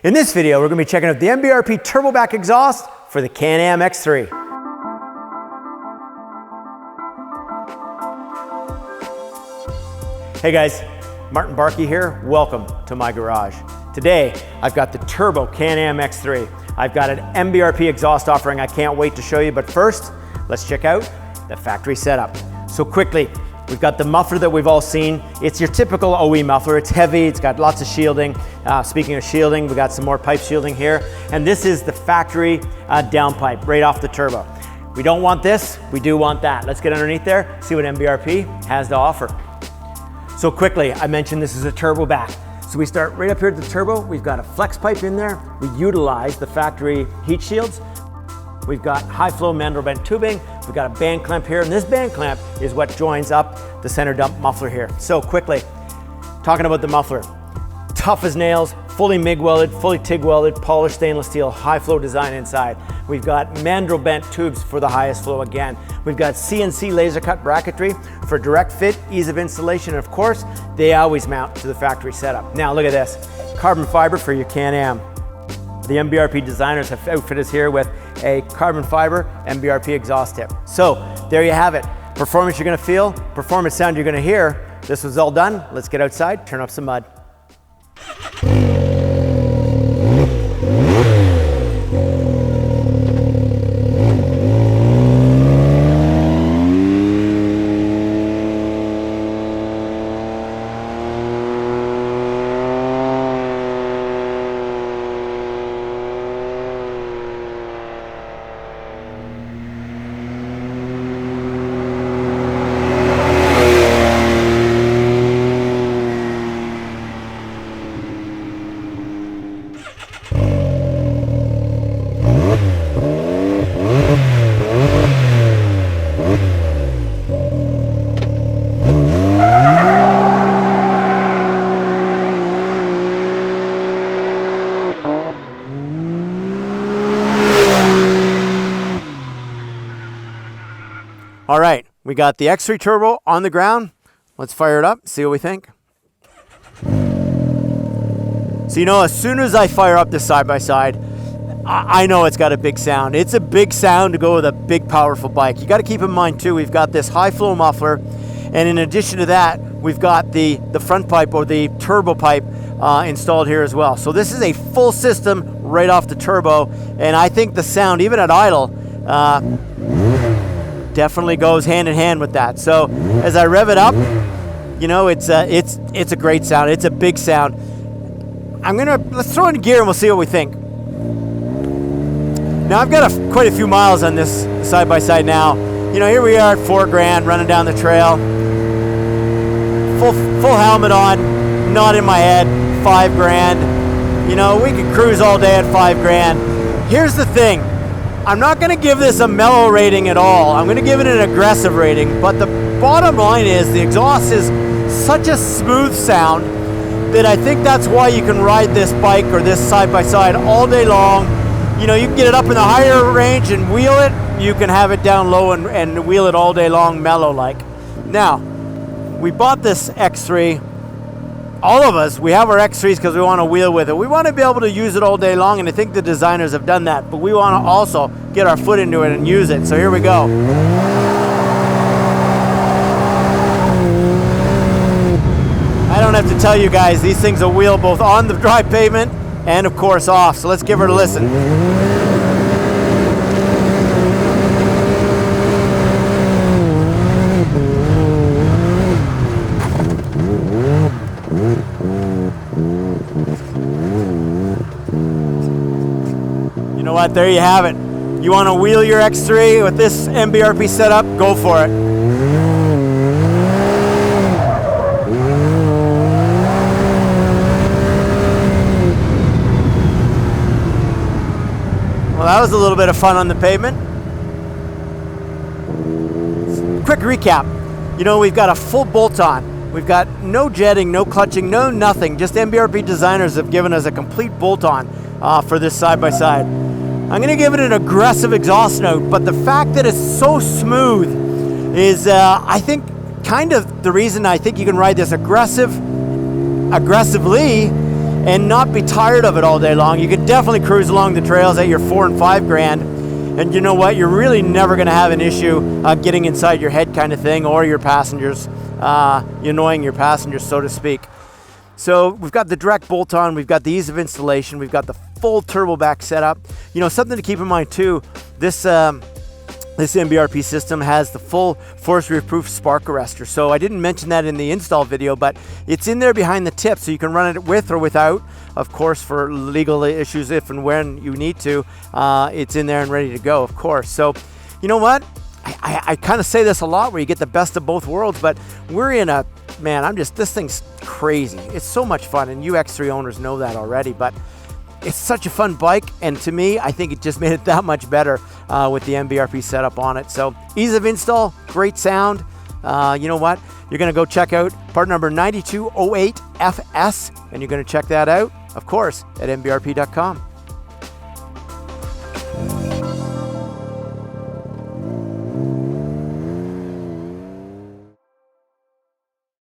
In this video, we're going to be checking out the MBRP Turboback exhaust for the Can-Am X3. Hey guys, Martin Barkey here. Welcome to my garage. Today, I've got the Turbo Can-Am X3. I've got an MBRP exhaust offering I can't wait to show you, but first, let's check out the factory setup. So quickly, we've got the muffler that we've all seen. It's your typical OE muffler. It's heavy, it's got lots of shielding. Speaking of shielding, we got some more pipe shielding here. And this is the factory downpipe right off the turbo. We don't want this, we do want that. Let's get underneath there, see what MBRP has to offer. So quickly, I mentioned this is a turbo back. So we start right up here at the turbo. We've got a flex pipe in there. We utilize the factory heat shields. We've got high flow mandrel bent tubing. We've got a band clamp here, and this band clamp is what joins up the center dump muffler here. So quickly, talking about the muffler. Tough as nails, fully MIG welded, fully TIG welded, polished stainless steel, high flow design inside. We've got mandrel bent tubes for the highest flow again. We've got CNC laser cut bracketry for direct fit, ease of installation, and of course, they always mount to the factory setup. Now look at this, carbon fiber for your Can-Am. The MBRP designers have outfitted us here with a carbon fiber MBRP exhaust tip. So there you have it. Performance you're gonna feel, performance sound you're gonna hear. This was all done. Let's get outside, turn up some mud. All right, we got the X3 Turbo on the ground. Let's fire it up, see what we think. So you know, as soon as I fire up this side-by-side, I know it's got a big sound. It's a big sound to go with a big, powerful bike. You got to keep in mind too, we've got this high flow muffler, and in addition to that, we've got the front pipe or the turbo pipe installed here as well. So this is a full system right off the turbo, and I think the sound, even at idle, definitely goes hand in hand with that. So as I rev it up, you know, it's a great sound. It's a big sound. Let's throw in gear and we'll see what we think. Now I've got quite a few miles on this side by side now. You know, here we are at $4,000 running down the trail. Full helmet on, not in my head, $5,000. You know, we could cruise all day at $5,000. Here's the thing. I'm not going to give this a mellow rating at all. I'm going to give it an aggressive rating, but the bottom line is the exhaust is such a smooth sound that I think that's why you can ride this bike or this side-by-side all day long. You know, you can get it up in the higher range and wheel it. You can have it down low and wheel it all day long, mellow-like. Now, we bought this X3. All of us, we have our X3s because we want to wheel with it. We want to be able to use it all day long, and I think the designers have done that, but we want to also get our foot into it and use it. So here we go. I don't have to tell you guys, these things will wheel both on the dry pavement and of course off. So let's give her a listen. You know what, there you have it. You want to wheel your X3 with this MBRP setup, go for it. Well, that was a little bit of fun on the pavement. Quick recap. You know, we've got a full bolt-on. We've got no jetting, no clutching, no nothing. Just MBRP designers have given us a complete bolt-on for this side-by-side. I'm going to give it an aggressive exhaust note, but the fact that it's so smooth is, I think, kind of the reason I think you can ride this aggressively and not be tired of it all day long. You can definitely cruise along the trails at your $4,000 and $5,000, and you know what? You're really never going to have an issue getting inside your head kind of thing, or your passengers, annoying your passengers, so to speak. So we've got the direct bolt-on, we've got the ease of installation, we've got the full turbo back setup. You know, something to keep in mind too, this MBRP system has the full force reef-proof spark arrestor. So I didn't mention that in the install video, but it's in there behind the tip, so you can run it with or without. Of course, for legal issues, if and when you need to, it's in there and ready to go, of course. So, you know what? I kind of say this a lot, where you get the best of both worlds, but we're in a, man, this thing's crazy. It's so much fun, and you X3 owners know that already, but it's such a fun bike, and to me, I think it just made it that much better with the MBRP setup on it. So ease of install, great sound. You know what? You're going to go check out part number 9208FS, and you're going to check that out, of course, at MBRP.com.